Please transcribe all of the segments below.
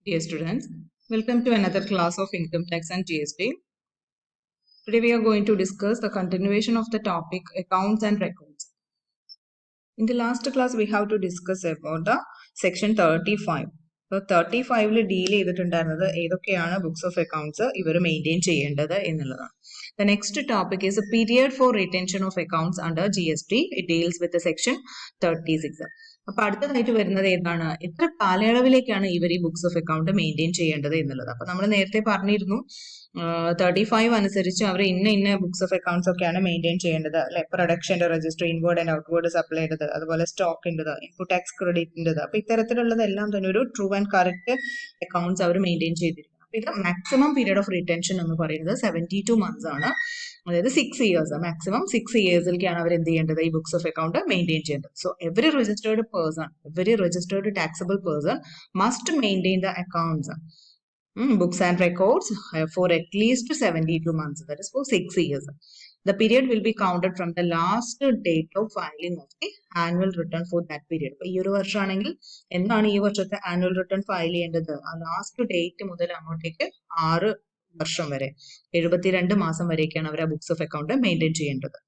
Dear students, welcome to another class of Income Tax and GST. Today we are going to discuss the continuation of the topic Accounts and Records. In the last class we have to discuss about the section 35. So 35 deal ചെയ്തിട്ടുണ്ടായിരുന്നത് ഏതൊക്കെയാണ് books of accounts ഇവർ maintain ചെയ്യേണ്ടത് എന്നുള്ളതാണ്. The next topic is a period for retention of accounts under GST. It deals with the section 36. അപ്പൊ അടുത്തതായിട്ട് വരുന്നത് ഏതാണ്, എത്ര കാലയളവിലേക്കാണ് ഇവർ ഈ ബുക്സ് ഓഫ് അക്കൗണ്ട് മെയിൻറ്റെയിൻ ചെയ്യേണ്ടത് എന്നുള്ളത്. അപ്പൊ നമ്മൾ നേരത്തെ പറഞ്ഞിരുന്നു 35 അനുസരിച്ച് അവർ ഇന്ന ബുക്സ് ഓഫ് അക്കൗണ്ട്സ് ഒക്കെയാണ് മെയിൻറ്റെയിൻ ചെയ്യേണ്ടത് അല്ലെ. പ്രൊഡക്ഷന്റെ register, inward and outward supplied, അതുപോലെ സ്റ്റോക്കിൻ്റെത്, ഇൻപുട്ട് ടാക്സ് ക്രെഡിറ്റിൻ്റെത്. അപ്പൊ ഇത്തരത്തിലുള്ളതെല്ലാം തന്നെ ഒരു ട്രൂ ആൻഡ് കറക്റ്റ് അക്കൗണ്ട്സ് അവർ മെയിൻറ്റെയിൻ ചെയ്തിരിക്കണം. അപ്പൊ ഇത് മാക്സിമം പീരീഡ് ഓഫ് റിട്ടൻഷൻ എന്ന് പറയുന്നത് 72 months ആണ്. അതായത് 6 years, മാക്സിമം 6 yearsലേക്കാണ് അവർ എന്ത് ചെയ്യേണ്ടത്, ഈ ബുക്സ് ഓഫ് അക്കൗണ്ട് മെയിൻറ്റെയിൻ ചെയ്യേണ്ടത്. So every registered taxable person must maintain the accounts books and records for at least 72 months, that is for 6 years. The period will be counted from the last date of filing of the annual return for that period. ഈ ഒരു വർഷമാണെങ്കിൽ എന്താണ് ഈ വർഷത്തെ annual return file ചെയ്യേണ്ടത്, ആ last date മുതൽ അങ്ങോട്ടേക്ക് 6 വർഷം വരെ 72 മാസം വരെയൊക്കെയാണ് അവർ ആ ബുക്സ് ഓഫ് അക്കൗണ്ട് മെയിൻറ്റെയിൻ ചെയ്യേണ്ടത്.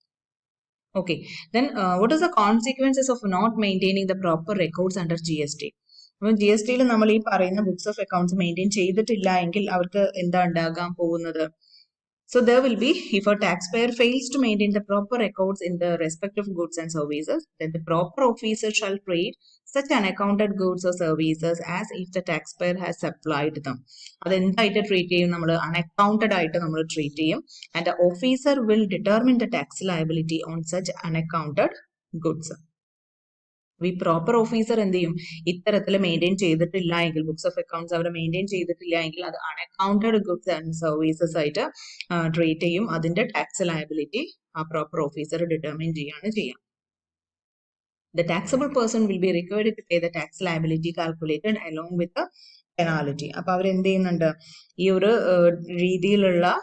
Okay, then what is the consequences of not maintaining the proper records under GST? അപ്പം ജി എസ് ടിയിൽ നമ്മൾ ഈ പറയുന്ന ബുക്സ് ഓഫ് അക്കൗണ്ട്സ് മെയിൻറ്റെയിൻ ചെയ്തിട്ടില്ല എങ്കിൽ അവർക്ക് എന്താ ഉണ്ടാകാൻ പോകുന്നത്? So there will be, if a taxpayer fails to maintain the proper records in the respective goods and services, then the proper officer shall treat such unaccounted goods or services as if the taxpayer has supplied them. അതെന്തായിട്ട് treat ചെയ്യും, നമ്മൾ unaccounted ആയിട്ട് നമ്മൾ treat ചെയ്യും. And the officer will determine the tax liability on such unaccounted goods. ഈ proper officer എന്ത് ചെയ്യും, ഇത്തരത്തിൽ മെയിൻറ്റെയിൻ ചെയ്തിട്ടില്ല എങ്കിൽ, ബുക്സ് ഓഫ് അക്കൗണ്ട്സ് അവർ മെയിൻറ്റെയിൻ ചെയ്തിട്ടില്ല എങ്കിൽ അത് അൺഅക്കൗണ്ടഡ് ഗുഡ്സ് ആൻഡ് സർവീസസ് ആയിട്ട് ട്രീറ്റ് ചെയ്യും. അതിന്റെ ടാക്സ് ലയബിലിറ്റി ആ പ്രോപ്പർ ഓഫീസർ ഡിറ്റർമിൻ ചെയ്യാം. The taxable person will be required to pay the tax liability calculated along with the penalty. അപ്പൊ അവർ എന്ത് ചെയ്യുന്നുണ്ട്, ഈ ഒരു രീതിയിലുള്ള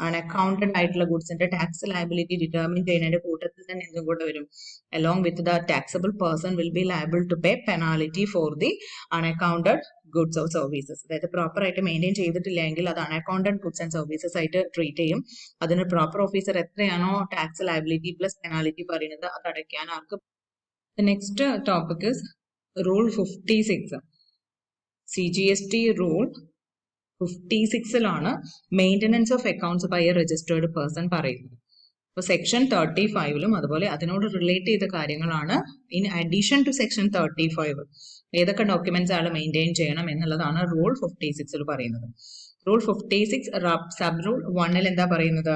അൺഅക്കൗണ്ടഡ് ആയിട്ടുള്ള ഗുഡ്സിന്റെ ടാക്സ് ലയബിലിറ്റി ഡിറ്റർമിൻ ചെയ്യുന്നതിന്റെ കൂട്ടത്തിൽ തന്നെ എന്തും കൂടെ വരും, along with the taxable person will be liable to pay penalty for the unaccounted goods or services. അതായത് പ്രോപ്പർ ആയിട്ട് മെയിൻറ്റെയിൻ ചെയ്തിട്ടില്ലെങ്കിൽ അത് അൺഅക്കൗണ്ടഡ് ഗുഡ്സ് ആൻഡ് സർവീസസ് ആയിട്ട് ട്രീറ്റ് ചെയ്യും. അതിന് പ്രോപ്പർ ഓഫീസർ എത്രയാണോ ടാക്സ് ലയബിലിറ്റി പ്ലസ് പെനാലിറ്റി പറയുന്നത് അത് അടയ്ക്കാൻ ആർക്ക്. The next topic is Rule 56. CGST Rule 56ലാണ് maintenance of accounts by a registered person പറയുന്നത്. അപ്പോൾ സെക്ഷൻ 35ലും അതുപോലെ അതിനോട് റിലേറ്റ് ചെയ്ത കാര്യങ്ങളാണ്. ഇൻ അഡീഷൻ ടു സെക്ഷൻ 35 ഏതൊക്കെ ഡോക്യുമെന്റ്സ് ആണ് മെയിൻറ്റെയിൻ ചെയ്യണം എന്നുള്ളതാണ് റൂൾ 56ൽ പറയുന്നത്. റൂൾ 56 സബ് റൂൾ 1ൽ എന്താ പറയുന്നത്,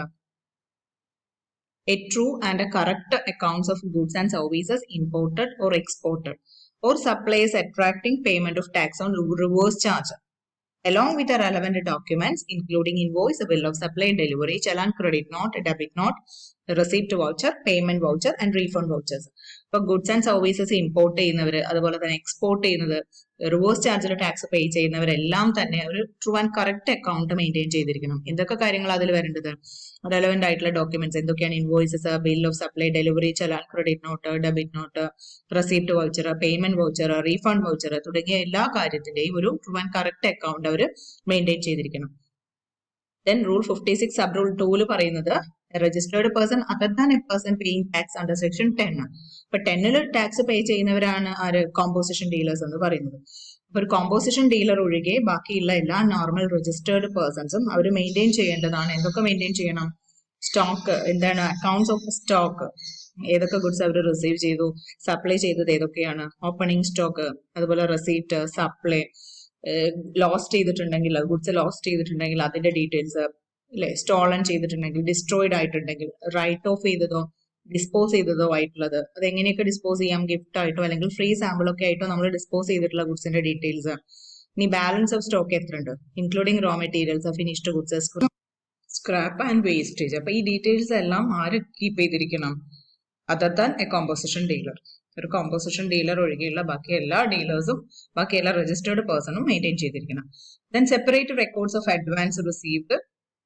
a true and a correct accounts of goods and services imported or exported or supplies attracting payment of tax on reverse charge along with the relevant documents including invoice, bill of supply, delivery, challan, credit note, debit note, receipt voucher, payment voucher and refund vouchers. ഇപ്പൊ goods and services import ചെയ്യുന്നവർ, അതുപോലെ തന്നെ export ചെയ്യുന്നത്, reverse ചാർജിൽ tax പേ ചെയ്യുന്നവരെല്ലാം തന്നെ ഒരു true and correct account maintain ചെയ്തിരിക്കണം. എന്തൊക്കെ കാര്യങ്ങൾ അതിൽ വരേണ്ടത്, റെലവെന്റ് ആയിട്ടുള്ള ഡോക്യുമെന്റ്സ് എന്തൊക്കെയാണ്, invoices, bill of supply, delivery, challan, credit note, debit not, receipt voucher, payment voucher, refund voucher തുടങ്ങിയ എല്ലാ കാര്യത്തിന്റെയും ഒരു true and correct account our maintain ചെയ്തിരിക്കണം. Then Rule 56 sub Rule 2ൽ പറയുന്നത് registered person other than A person paying tax under section 10. അപ്പൊ 10ൽ tax പേ ചെയ്യുന്നവരാണ് ആര്, composition dealers എന്ന് പറയുന്നത്. അപ്പൊ ഒരു കോമ്പോസിഷൻ ഡീലർ ഒഴികെ ബാക്കിയുള്ള എല്ലാ നോർമൽ രജിസ്റ്റേർഡ് പേഴ്സൺസും അവർ മെയിൻറ്റെയിൻ ചെയ്യേണ്ടതാണ്. എന്തൊക്കെ മെയിൻറ്റെയിൻ ചെയ്യണം, സ്റ്റോക്ക് എന്താണ്, അക്കൗണ്ട്സ് ഓഫ് സ്റ്റോക്ക്, ഏതൊക്കെ ഗുഡ്സ് അവർ റിസീവ് ചെയ്തു, സപ്ലൈ ചെയ്തത് ഏതൊക്കെയാണ്, ഓപ്പണിംഗ് സ്റ്റോക്ക്, അതുപോലെ റെസീപ്റ്റ്, സപ്ലൈ, ലോസ്റ്റ് ചെയ്തിട്ടുണ്ടെങ്കിൽ ഗുഡ്സ് ലോസ്റ്റ് ചെയ്തിട്ടുണ്ടെങ്കിൽ അതിന്റെ ഡീറ്റെയിൽസ് അല്ലെ, സ്റ്റോളൻ ചെയ്തിട്ടുണ്ടെങ്കിൽ, ഡിസ്ട്രോയിഡ് ആയിട്ടുണ്ടെങ്കിൽ, റൈറ്റ് ഓഫ് ചെയ്തതോ ഡിസ്പോസ് ചെയ്തതോ ആയിട്ടുള്ളത്, അത് എങ്ങനെയൊക്കെ ഡിസ്പോസ് ചെയ്യാം, ഗിഫ്റ്റ് ആയിട്ടോ അല്ലെങ്കിൽ ഫ്രീ സാമ്പിൾ ഒക്കെ ആയിട്ടോ നമ്മൾ ഡിസ്പോസ് ചെയ്തിട്ടുള്ള ഗുഡ്സിന്റെ ഡീറ്റെയിൽസ്. ഇനി ബാലൻസ് ഓഫ് സ്റ്റോക്ക് എത്ര ഉണ്ട്, including raw materials, finished goods, scrap and wastage. അപ്പൊ ഈ ഡീറ്റെയിൽസ് എല്ലാം ആര് കീപ്പ് ചെയ്തിരിക്കണം, other than a composition dealer. ഒരു കോമ്പോസിഷൻ ഡീലർ ഒഴികെയുള്ള ബാക്കി എല്ലാ ഡീലേഴ്സും ബാക്കി എല്ലാ രജിസ്റ്റേർഡ് പേഴ്സണും മെയിൻറ്റെയിൻ ചെയ്തിരിക്കണം. Then separate records of advance received,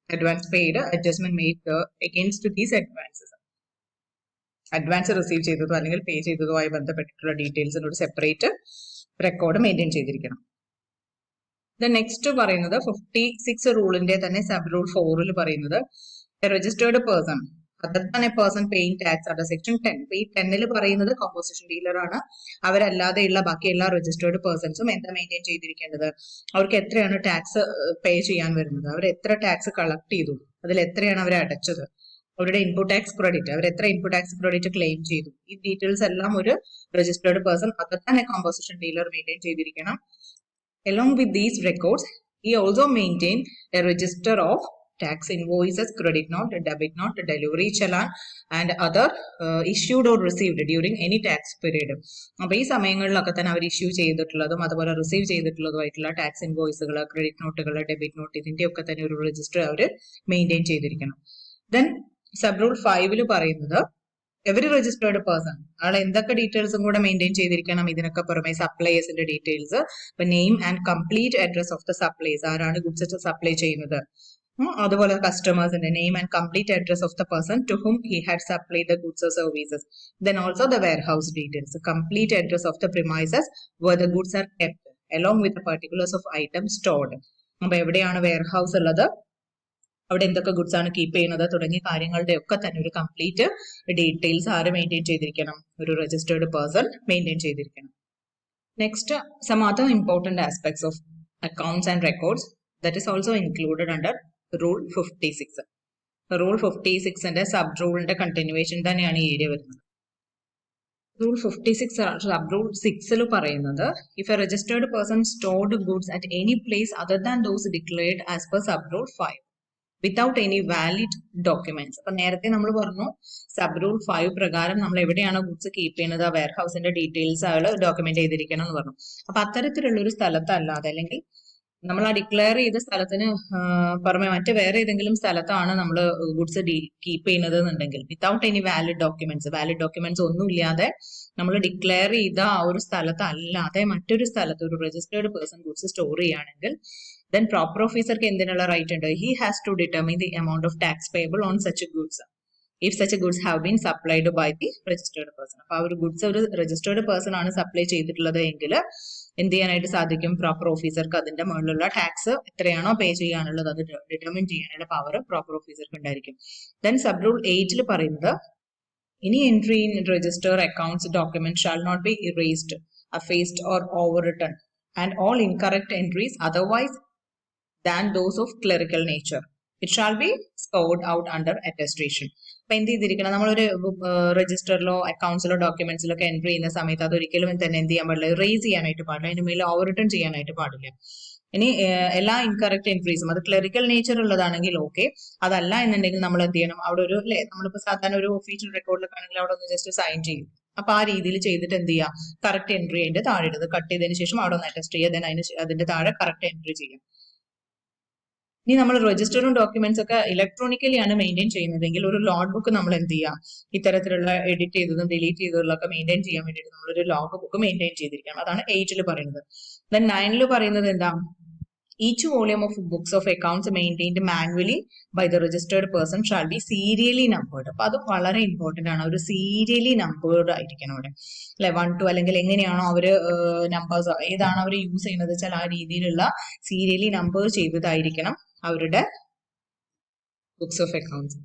advance paid, adjustment made against these advances. Advance receive ചെയ്തതോ അല്ലെങ്കിൽ പേ ചെയ്തതോ ആയി ബന്ധപ്പെട്ടിട്ടുള്ള ഡീറ്റെയിൽസിന് ഒരു സെപ്പറേറ്റ് റെക്കോർഡ് മെയിൻറ്റെയിൻ ചെയ്തിരിക്കണം. നെക്സ്റ്റ് പറയുന്നത് 56 റൂളിന്റെ തന്നെ സബ് റൂൾ 4 പറയുന്നത് registered person other than A person paying tax under section 10. ഈ 10 പറയുന്നത് കോമ്പോസിഷൻ ഡീലർ ആണ്. അവരല്ലാതെയുള്ള ബാക്കി എല്ലാ രജിസ്റ്റേർഡ് പേഴ്സൺസും എന്താ മെയിൻറ്റെയിൻ ചെയ്തിരിക്കേണ്ടത്, അവർക്ക് എത്രയാണ് ടാക്സ് പേ ചെയ്യാൻ വരുന്നത്, അവർ എത്ര ടാക്സ് കളക്ട് ചെയ്തു, അതിൽ എത്രയാണ് അവർ അടച്ചത്, അവരുടെ ഇൻപുട്ട് ടാക്സ് ക്രെഡിറ്റ്, അവർ എത്ര ഇൻപുട്ട് ടാക്സ് ക്രെഡിറ്റ് ക്ലെയിം ചെയ്തു, ഈ ഡീറ്റെയിൽസ് എല്ലാം ഒരു registered person other than a composition dealer maintain ചെയ്തിരിക്കണം. Along with these records, he also maintained a register of tax invoices, credit note, debit note, delivery challan, and other issued or received during any tax period. അപ്പോൾ ഈ സമയങ്ങളിലൊക്കെ തന്നെ അവർ issue ചെയ്തിട്ടുള്ളതും അതുപോലെ receive ചെയ്തിട്ടുള്ളതുമായിട്ടുള്ള tax ഇൻവോയ്സുകൾ, credit നോട്ടുകൾ, debit not, ഇതിന്റെ ഒക്കെ തന്നെ ഒരു രജിസ്റ്റർ അവർ മെയിൻറ്റെയിൻ ചെയ്തിരിക്കണം. ദെൻ സബ് റൂൾ 5 പറയുന്നത് എവറി രജിസ്റ്റേർഡ് പേഴ്സൺ ആൾ എന്തൊക്കെ ഡീറ്റെയിൽസും കൂടെ മെയിൻറ്റെയിൻ ചെയ്തിരിക്കണം. ഇതിനൊക്കെ പുറമെ സപ്ലൈയേഴ്സിന്റെ ഡീറ്റെയിൽസ്, ഇപ്പൊ name and complete address of the supplies, ആരാണ് ഗുഡ്സ് സപ്ലൈ ചെയ്യുന്നത്, അതുപോലെ കസ്റ്റമേഴ്സിന്റെ name and complete address of the person to whom he had supply the goods or services. Then also the warehouse details, complete address of the premises where the goods are kept along with the particulars of item stored. അപ്പൊ എവിടെയാണ് wear house ഉള്ളത്, അവിടെ എന്തൊക്കെ goods ആണ് keep ചെയ്യുന്നത് തുടങ്ങിയ കാര്യങ്ങളുടെ ഒക്കെ തന്നെ ഒരു കംപ്ലീറ്റ് ഡീറ്റെയിൽസ് ആര് മെയിൻറ്റെയിൻ ചെയ്തിരിക്കണം, ഒരു രജിസ്റ്റേർഡ് പേഴ്സൺ മെയിൻറ്റെയിൻ ചെയ്തിരിക്കണം. Next some other important aspects of accounts and records that is also included under rule 56. Rule 56ന്റെ സബ് റൂളിന്റെ കണ്ടിന്യൂവേഷൻ തന്നെയാണ് ഈ ഏരിയ വരുന്നത്. റൂൾ 56 സബ് റൂൾ 6 പറയുന്നത് if A registered person stored goods at any place other than those declared as per sub rule 5 without any valid documents. അപ്പൊ നേരത്തെ നമ്മൾ പറഞ്ഞു സബ് റൂൾ 5 പ്രകാരം നമ്മൾ എവിടെയാണോ ഗുഡ്സ് കീപ്പ് ചെയ്യുന്നത് ആ വെയർ ഹൗസിന്റെ ഡീറ്റെയിൽസ് അയാൾ ഡോക്യുമെന്റ് ചെയ്തിരിക്കണം എന്ന് പറഞ്ഞു. അപ്പൊ അത്തരത്തിലുള്ള ഒരു സ്ഥലത്തല്ലാതെ, അല്ലെങ്കിൽ നമ്മൾ ആ ഡിക്ലെയർ ചെയ്ത സ്ഥലത്തിന് പുറമെ മറ്റു വേറെ ഏതെങ്കിലും സ്ഥലത്താണ് നമ്മൾ ഗുഡ്സ് കീപ്പ് ചെയ്യുന്നത് എന്നുണ്ടെങ്കിൽ വിത്തൗട്ട് എനി വാലിഡ് ഡോക്യുമെന്റ്സ് ഒന്നും ഇല്ലാതെ നമ്മൾ ഡിക്ലെയർ ചെയ്ത ആ ഒരു സ്ഥലത്ത് അല്ലാതെ മറ്റൊരു സ്ഥലത്ത് ഒരു രജിസ്റ്റേർഡ് പേഴ്സൺ ഗുഡ്സ് സ്റ്റോർ ചെയ്യുകയാണെങ്കിൽ then proper officerക്ക് എന്തിനുള്ള റൈറ്റ് ഉണ്ട്, he has to determine the amount of tax payable on such goods if such goods have been supplied by the registered person. അപ്പൊ ആ ഒരു ഗുഡ്സ് ഒരു രജിസ്റ്റേർഡ് പേഴ്സൺ ആണ് supply ചെയ്തിട്ടുള്ളത് എങ്കിൽ എന്ത് ചെയ്യാനായിട്ട് സാധിക്കും, പ്രോപ്പർ ഓഫീസർക്ക് അതിന്റെ മുകളിലുള്ള ടാക്സ് എത്രയാണോ പേ ചെയ്യാനുള്ളത് അത് ഡിറ്റർമിൻ ചെയ്യാനുള്ള പവർ പ്രോപ്പർ ഓഫീസർക്ക് ഉണ്ടായിരിക്കും. ദെൻ സബ് റൂൾ 8 പറയുന്നത് any entry in register accounts document shall not be erased, effaced or overwritten, and all incorrect entries otherwise than those of clerical nature, it shall be scored out under attestation. അപ്പൊ എന്ത് ചെയ്തിരിക്കണം, നമ്മളൊരു രജിസ്റ്ററിലോ അക്കൗണ്ട്സിലോ ഡോക്യുമെന്റ്സിലോ ഒക്കെ entry ചെയ്യുന്ന സമയത്ത് അത് ഒരിക്കലും തന്നെ എന്ത് ചെയ്യാൻ പാടില്ല, റേസ് ചെയ്യാനായിട്ട് പാടില്ല, അതിന് മേലെ ഓവർ റിട്ടേൺ ചെയ്യാനായിട്ട് പാടില്ല. ഇനി എല്ലാ ഇൻകറക്റ്റ് എൻട്രീസും അത് ക്ലറിക്കൽ നേച്ചർ ഉള്ളതാണെങ്കിൽ ഓക്കെ, അതല്ല എന്നുണ്ടെങ്കിൽ നമ്മൾ എന്ത് ചെയ്യണം, അവിടെ ഒരു അല്ലെ നമ്മളിപ്പോ സാധാരണ ഒരു ഒഫീഷ്യൽ റെക്കോർഡിലൊക്കെ ആണെങ്കിൽ അവിടെ ഒന്ന് ജസ്റ്റ് സൈൻ ചെയ്യും. അപ്പൊ ആ രീതിയിൽ ചെയ്തിട്ട് എന്ത് ചെയ്യാം, കറക്റ്റ് എൻട്രി അതിന്റെ താഴെ ഇടുന്നത് കട്ട് ചെയ്തതിന് ശേഷം അവിടെ ഒന്ന് അറ്റസ്റ്റ് ചെയ്യുക, അതിന്റെ താഴെ കറക്റ്റ് എൻട്രി ചെയ്യാം. ഇനി നമ്മൾ രജിസ്റ്ററും ഡോക്യുമെന്റ്സ് ഒക്കെ ഇലക്ട്രോണിക്കലി ആണ് മെയിൻറ്റെയിൻ ചെയ്യുന്നതെങ്കിൽ ഒരു ലോഗ് ബുക്ക് നമ്മൾ എന്ത് ചെയ്യാം, ഇത്തരത്തിലുള്ള എഡിറ്റ് ചെയ്തതും ഡിലീറ്റ് ചെയ്തതും മെയിൻറ്റെയിൻ ചെയ്യാൻ വേണ്ടിയിട്ട് നമ്മളൊരു ലോഗ് ബുക്ക് മെയിൻറ്റെയിൻ ചെയ്തിരിക്കണം. അതാണ് 8 പറയുന്നത്. ദെൻ 9 പറയുന്നത് എന്താ, each volume of books of accounts maintained manually by the registered person shall be serially numbered. അപ്പൊ അത് വളരെ ഇമ്പോർട്ടന്റ് ആണ്, ഒരു സീരിയലി നമ്പേർഡ് ആയിരിക്കണം അവിടെ അല്ലെ, 1 2 അല്ലെങ്കിൽ എങ്ങനെയാണോ അവര് നമ്പേഴ്സ് ഏതാണ് അവർ യൂസ് ചെയ്യുന്നത് വെച്ചാൽ ആ രീതിയിലുള്ള സീരിയലി നമ്പർ ചെയ്തതായിരിക്കണം അവരുടെ ബുക്സ് ഓഫ് അക്കൗണ്ട്സ്.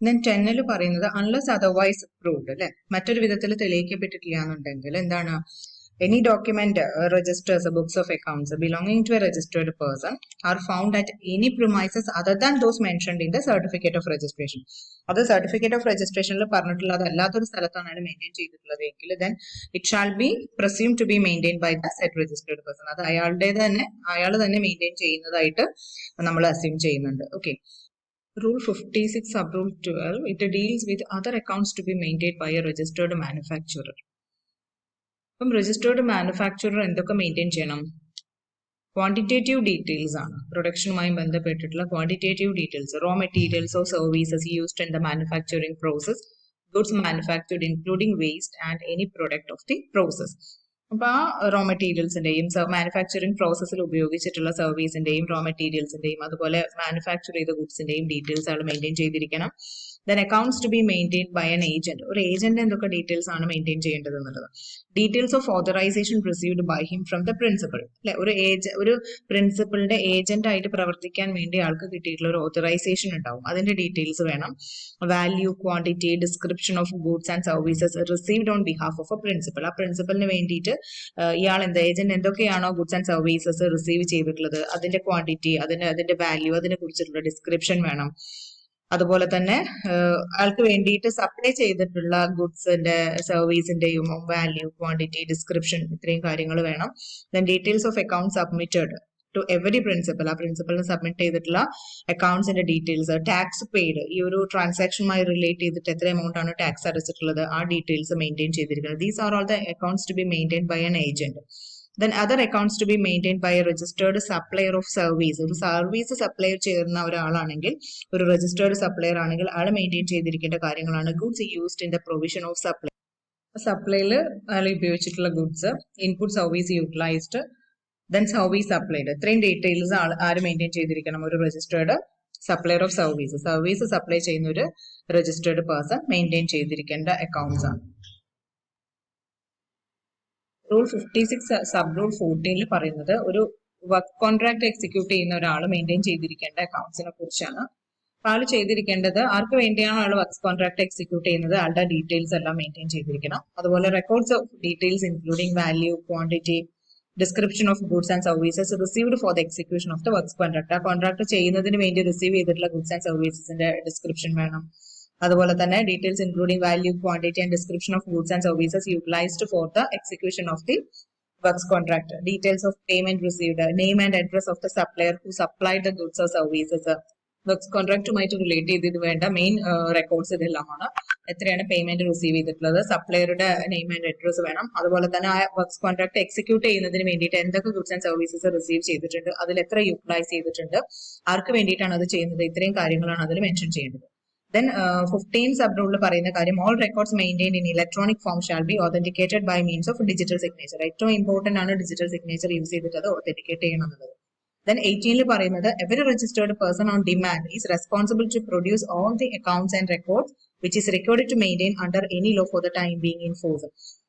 ദെൻ 10 പറയുന്നത് അൺലെസ് അതർവൈസ് പ്രൂവ്ഡ് അല്ലെ, മറ്റൊരു വിധത്തിൽ തെളിയിക്കപ്പെട്ടിട്ടില്ല എന്നുണ്ടെങ്കിൽ എന്താണ്, any document registers books of accounts belonging to a registered person are found at any premises other than those mentioned in the certificate of registration. അത് certificate of രജിസ്ട്രേഷനിൽ പറഞ്ഞിട്ടുള്ളത് അല്ലാത്തൊരു സ്ഥലത്താണ് അയാൾ മെയിൻറ്റെയിൻ ചെയ്തിട്ടുള്ളത് എങ്കിൽ then it shall be presumed to be maintained by the said registered person. അത് അയാൾ തന്നെ മെയിൻറ്റെയിൻ ചെയ്യുന്നതായിട്ട് നമ്മൾ അസ്യൂം ചെയ്യുന്നുണ്ട്. Okay, Rule 56 sub rule 12 it deals with other accounts to be maintained by a registered manufacturer. അപ്പം registered manufacturer എന്തൊക്കെ maintain ചെയ്യണം, quantitative details ആണ്, പ്രൊഡക്ഷനുമായി ബന്ധപ്പെട്ടിട്ടുള്ള quantitative details, raw materials or services used in the manufacturing process, goods manufactured including waste and any product of the process. അപ്പൊ ആ raw മെറ്റീരിയൽസിന്റെയും manufacturing പ്രോസസ്സിൽ ഉപയോഗിച്ചിട്ടുള്ള സർവീസിന്റെയും റോ മെറ്റീരിയൽസിന്റെയും അതുപോലെ മാനുഫാക്ചർ ചെയ്ത ഗുഡ്സിന്റെയും ഡീറ്റെയിൽസ് ആണ് മെയിൻറ്റെയിൻ ചെയ്തിരിക്കണം. Then accounts to be maintained by an agent. ഒരു agent എന്തൊക്കെ ഡീറ്റെയിൽസ് ആണ് മെയിൻറ്റെയിൻ ചെയ്യേണ്ടത് എന്നുള്ളത്. Details of authorization received by him from the principal. അല്ലെ, ഒരു പ്രിൻസിപ്പളിന്റെ ഏജന്റ് ആയിട്ട് പ്രവർത്തിക്കാൻ വേണ്ടി ആൾക്ക് കിട്ടിയിട്ടുള്ള ഒരു ഓതറൈസേഷൻ ഉണ്ടാവും, അതിന്റെ ഡീറ്റെയിൽസ് വേണം. Value, quantity, description of goods and services received on behalf of A principal. ആ പ്രിൻസിപ്പലിന് വേണ്ടിയിട്ട് ഇയാൾ ഏജന്റ് എന്തൊക്കെയാണോ ഗുഡ്സ് ആൻഡ് സർവീസസ് റിസീവ് ചെയ്തിട്ടുള്ളത് അതിന്റെ ക്വാണ്ടിറ്റി, അതിന്റെ വാല്യൂ, അതിനെ കുറിച്ചിട്ടുള്ള ഡിസ്ക്രിപ്ഷൻ വേണം. അതുപോലെ തന്നെ ആൾക്ക് വേണ്ടിയിട്ട് സപ്ലൈ ചെയ്തിട്ടുള്ള ഗുഡ്സിന്റെ സർവീസിന്റെയും വാല്യൂ, ക്വാണ്ടിറ്റി, ഡിസ്ക്രിപ്ഷൻ, ഇത്രയും കാര്യങ്ങൾ വേണം. Then details of account submitted to every principal. ആ പ്രിൻസിപ്പലിന് സബ്മിറ്റ് ചെയ്തിട്ടുള്ള അക്കൗണ്ട്സിന്റെ ഡീറ്റെയിൽസ്. ടാക്സ് പെയ്ഡ്, ഈ ഒരു ട്രാൻസാക്ഷനുമായി റിലേറ്റ് ചെയ്തിട്ട് എത്ര എമൗണ്ട് ആണ് ടാക്സ് അടച്ചിട്ടുള്ളത്, ആ ഡീറ്റെയിൽസ് മെയിൻറ്റെയിൻ ചെയ്തിരിക്കുന്നത്. These are all the accounts to be maintain by an agent. Then other accounts to be maintained by a registered supplier of service. ഒരു service supply ചെയ്യുന്ന ഒരാളാണെങ്കിൽ, ഒരു രജിസ്റ്റേർഡ് സപ്ലയർ ആണെങ്കിൽ ആൾ maintain ചെയ്തിരിക്കേണ്ട കാര്യങ്ങളാണ് goods used in the provision of supply. സപ്ലൈയിൽ ആൾ ഉപയോഗിച്ചിട്ടുള്ള goods, input service utilised, then service supplied. ഇത്രയും ഡീറ്റെയിൽസ് ആര് മെയിൻറ്റെയിൻ ചെയ്തിരിക്കണം? ഒരു registered supplier of service. Service supply ചെയ്യുന്ന ഒരു രജിസ്റ്റേർഡ് പേഴ്സൺ മെയിൻറ്റെയിൻ ചെയ്തിരിക്കേണ്ട അക്കൗണ്ട്സ് ആണ്. റൂൾ 56 സബ് റൂൾ 14 പറയുന്നത് ഒരു വർക്ക് കോൺട്രാക്ട് എക്സിക്യൂട്ട് ചെയ്യുന്ന ഒരാൾ മെയിൻറ്റെയിൻ ചെയ്തിരിക്കേണ്ട അക്കൗണ്ട്സിനെ കുറിച്ചാണ്. അപ്പൊ ആൾ ചെയ്തിരിക്കേണ്ടത്, ആർക്ക് വേണ്ടിയാണ് ആൾ വർക്ക് കോൺട്രാക്ട് എക്സിക്യൂട്ട് ചെയ്യുന്നത്, ആളുടെ ഡീറ്റെയിൽസ് എല്ലാം മെയിൻറ്റെയിൻ ചെയ്തിരിക്കണം. അതുപോലെ records of details including value, quantity, description of goods and services received four the execution of the work contract. ആ കോൺട്രാക്ട് ചെയ്യുന്നതിന് വേണ്ടി റിസീവ് ചെയ്തിട്ടുള്ള ഗുഡ്സ് ആൻഡ് സർവീസസിന്റെ ഡിസ്ക്രിപ്ഷൻ വേണം. അതുപോലെ തന്നെ details including value, quantity and description of goods and services utilised for the execution of the works contract. Details of payment received, name and address of the supplier who supplied the goods or services. Works കോൺട്രാക്റ്റുമായിട്ട് relate ചെയ്ത് വേണ്ട main records ഇതെല്ലാമാണ്. എത്രയാണ് payment receive ചെയ്തിട്ടുള്ളത്, സപ്ലയറുടെ name and address വേണം. അതുപോലെ തന്നെ ആ വർക്ക്സ് കോൺട്രാക്ട് എക്സിക്യൂട്ട് ചെയ്യുന്നതിന് വേണ്ടിയിട്ട് എന്തൊക്കെ ഗുഡ്സ് ആൻഡ് സർവീസസ് റിസീവ് ചെയ്തിട്ടുണ്ട്, അതിൽ എത്ര യൂട്ടിലൈസ് ചെയ്തിട്ടുണ്ട്, ആർക്ക് വേണ്ടിയിട്ടാണ് അത് ചെയ്യുന്നത്, ഇത്രയും കാര്യങ്ങളാണ് അതിൽ മെൻഷൻ ചെയ്യേണ്ടത്. Then 15 sub rule പറയുന്ന കാര്യം, all records maintained in electronic form shall be authenticated by means of digital signature. ഏറ്റവും ഇമ്പോർട്ടന്റ് ആണ് ഡിജിറ്റൽ സിഗ്നേച്ചർ യൂസ് ചെയ്തിട്ട് അത് authenticated ചെയ്യണം എന്നുള്ളത്. Then 18 പറയുന്നത്, every registered person on demand is responsible to produce all the accounts and records which is required to maintain under any law for the time being in force.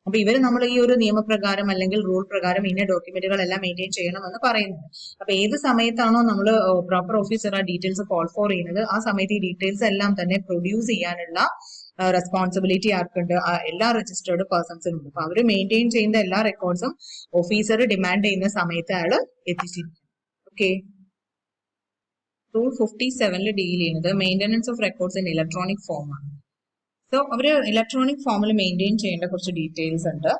അപ്പൊ ഇവര് നമ്മൾ ഈ ഒരു നിയമപ്രകാരം അല്ലെങ്കിൽ റൂൾ പ്രകാരം ഇന്ന ഡോക്യുമെന്റുകളെല്ലാം മെയിൻറ്റെയിൻ ചെയ്യണമെന്ന് പറയുന്നുണ്ട്. അപ്പൊ ഏത് സമയത്താണോ നമ്മൾ പ്രോപ്പർ ഓഫീസർ ആ ഡീറ്റെയിൽസ് കോൾ ഫോർ ചെയ്യുന്നത്, ആ സമയത്ത് ഈ ഡീറ്റെയിൽസ് എല്ലാം തന്നെ പ്രൊഡ്യൂസ് ചെയ്യാനുള്ള റെസ്പോൺസിബിലിറ്റി ആർക്കുണ്ട്? എല്ലാ രജിസ്റ്റേർഡ് പേഴ്സൺസിനുണ്ട്. അപ്പൊ അവര് മെയിൻറ്റെയിൻ ചെയ്യുന്ന എല്ലാ റെക്കോർഡ്സും ഓഫീസർ ഡിമാൻഡ് ചെയ്യുന്ന സമയത്ത് അയാൾ എത്തിച്ചിരിക്കും. ഓക്കെ. റൂൾ 57 ഡീൽ ചെയ്യുന്നത് maintenance of records in electronic form ആണ്. സോ അവര് ഇലക്ട്രോണിക് ഫോമിൽ മെയിൻറ്റെയിൻ ചെയ്യേണ്ട കുറച്ച് ഡീറ്റെയിൽസ് ഉണ്ട്.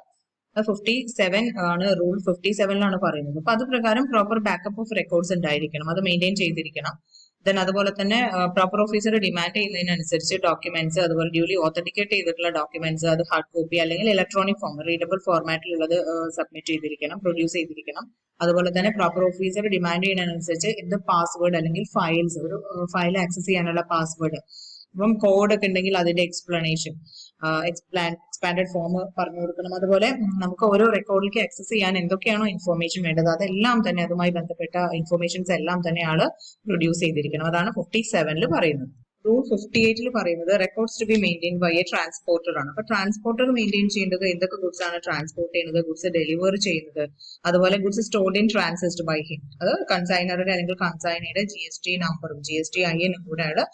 57 ആണ്, റൂൾ 57 പറയുന്നത്. അപ്പൊ അത് പ്രകാരം പ്രോപ്പർ ബാക്കപ്പ് ഓഫ് റെക്കോർഡ്സ് ഉണ്ടായിരിക്കണം, അത് മെയിൻറ്റെയിൻ ചെയ്തിരിക്കണം. ദെൻ അതുപോലെ തന്നെ പ്രോപ്പർ ഓഫീസർ ഡിമാൻഡ് ചെയ്യുന്നതിനനുസരിച്ച് ഡോക്യുമെന്റ്സ്, അതുപോലെ ഡ്യൂലി ഓത്തന്റിക്കേറ്റ് ചെയ്തിട്ടുള്ള ഡോക്യുമെന്റ്സ്, അത് ഹാർഡ് കോപ്പി അല്ലെങ്കിൽ ഇലക്ട്രോണിക് ഫോം റീഡബിൾ ഫോർമാറ്റിലുള്ളത് സബ്മിറ്റ് ചെയ്തിരിക്കണം, പ്രൊഡ്യൂസ് ചെയ്തിരിക്കണം. അതുപോലെ തന്നെ പ്രോപ്പർ ഓഫീസർ ഡിമാൻഡ് ചെയ്യുന്നതിനനുസരിച്ച് എന്ത് പാസ്വേഡ് അല്ലെങ്കിൽ ഫയൽസ്, ഒരു ഫയൽ ആക്സസ് ചെയ്യാനുള്ള പാസ്വേഡ്, ഇപ്പം കോഡ് ഒക്കെ ഉണ്ടെങ്കിൽ അതിന്റെ എക്സ്പ്ലനേഷൻ, എക്സ്പാൻഡഡ് ഫോം പറഞ്ഞു കൊടുക്കണം. അതുപോലെ നമുക്ക് ഓരോ റെക്കോർഡിലേക്ക് ആക്സസ് ചെയ്യാൻ എന്തൊക്കെയാണോ ഇൻഫോർമേഷൻ വേണ്ടത് അതെല്ലാം തന്നെ, അതുമായി ബന്ധപ്പെട്ട ഇൻഫോർമേഷൻസ് എല്ലാം തന്നെ ആള് പ്രൊഡ്യൂസ് ചെയ്തിരിക്കണം. അതാണ് 57 പറയുന്നത്. റൂൾ 58 പറയുന്നത് records to be maintain by a transporter ആണ്. അപ്പൊ ട്രാൻസ്പോർട്ടർ മെയിൻറ്റെയിൻ ചെയ്യേണ്ടത് എന്തൊക്കെ ഗുഡ്സ് ആണ് ട്രാൻസ്പോർട്ട് ചെയ്യുന്നത്, ഗുഡ്സ് ഡെലിവർ ചെയ്യുന്നത്, അതുപോലെ goods stored in transit by him, അത് കൺസൈനറുടെ അല്ലെങ്കിൽ കൺസൈനയുടെ GST നമ്പറും GSTIN കൂടെയാണ്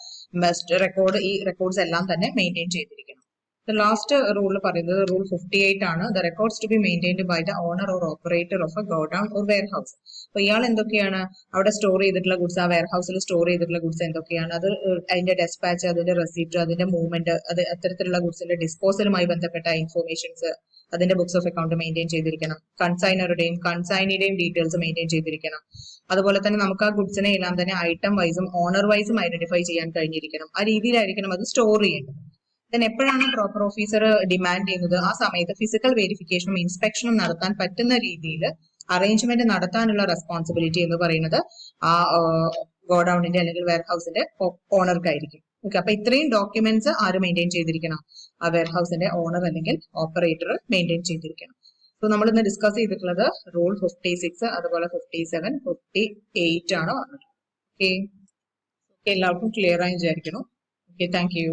ബെസ്റ്റ് റെക്കോർഡ്. ഈ റെക്കോർഡ്സ് എല്ലാം തന്നെ മെയിൻറ്റെയിൻ ചെയ്തിരിക്കണം. ലാസ്റ്റ് റൂൾ പറയുന്നത് റൂൾ 58 ആണ്. The records to be maintained by the owner or operator of a godown or warehouse. അപ്പൊ ഇയാൾ എന്തൊക്കെയാണ് അവിടെ സ്റ്റോർ ചെയ്തിട്ടുള്ള ഗുഡ്സ്, ആ വെയർ ഹൗസിൽ സ്റ്റോർ ചെയ്തിട്ടുള്ള ഗുഡ്സ് എന്തൊക്കെയാണ്, അത് അതിന്റെ ഡെസ്പാച്ച്, അതിന്റെ റെസിപ്റ്റ്, അതിന്റെ മൂവ്മെന്റ്, അത് അത്തരത്തിലുള്ള ഗുഡ്സിന്റെ ഡിസ്പോസലുമായി ബന്ധപ്പെട്ട ഇൻഫോർമേഷൻസ്, അതിന്റെ ബുക്സ് ഓഫ് അക്കൗണ്ട് മെയിൻറ്റെയിൻ ചെയ്തിരിക്കണം. കൺസൈനറുടെയും കൺസൈനിയുടെയും ഡീറ്റെയിൽസ് മെയിൻറ്റെയിൻ ചെയ്തിരിക്കണം. അതുപോലെ തന്നെ നമുക്ക് ആ ഗുഡ്സിനെ എല്ലാം തന്നെ ഐറ്റം വൈസും ഓണർ വൈസും ഐഡന്റിഫൈ ചെയ്യാൻ കഴിഞ്ഞിരിക്കണം. ആ രീതിയിലായിരിക്കണം അത് സ്റ്റോർ ചെയ്യേണ്ടത്. ദെൻ എപ്പോഴാണ് പ്രോപ്പർ ഓഫീസർ ഡിമാൻഡ് ചെയ്യുന്നത്, ആ സമയത്ത് ഫിസിക്കൽ വെരിഫിക്കേഷനും ഇൻസ്പെക്ഷനും നടത്താൻ പറ്റുന്ന രീതിയിൽ അറേഞ്ച്മെന്റ് നടത്താനുള്ള റെസ്പോൺസിബിലിറ്റി എന്ന് പറയുന്നത് ആ ഗോഡൌണിന്റെ അല്ലെങ്കിൽ വെയർ ഹൗസിന്റെ ഓണർക്കായിരിക്കും. ഓക്കെ. അപ്പൊ ഇത്രയും ഡോക്യുമെന്റ്സ് ആര് മെയിൻറ്റെയിൻ ചെയ്തിരിക്കണം? ആ വെയർ ഹൗസിന്റെ ഓണർ അല്ലെങ്കിൽ ഓപ്പറേറ്റർ മെയിൻറ്റെയിൻ ചെയ്തിരിക്കണം. സോ നമ്മൾ ഇന്ന് ഡിസ്കസ് ചെയ്തിട്ടുള്ളത് റൂൾ 56, അതുപോലെ 57, 58 ആണ് വന്നത്. ഓക്കെ. എല്ലാവർക്കും ക്ലിയർ ആയി വിചാരിക്കണം. Okay, thank you.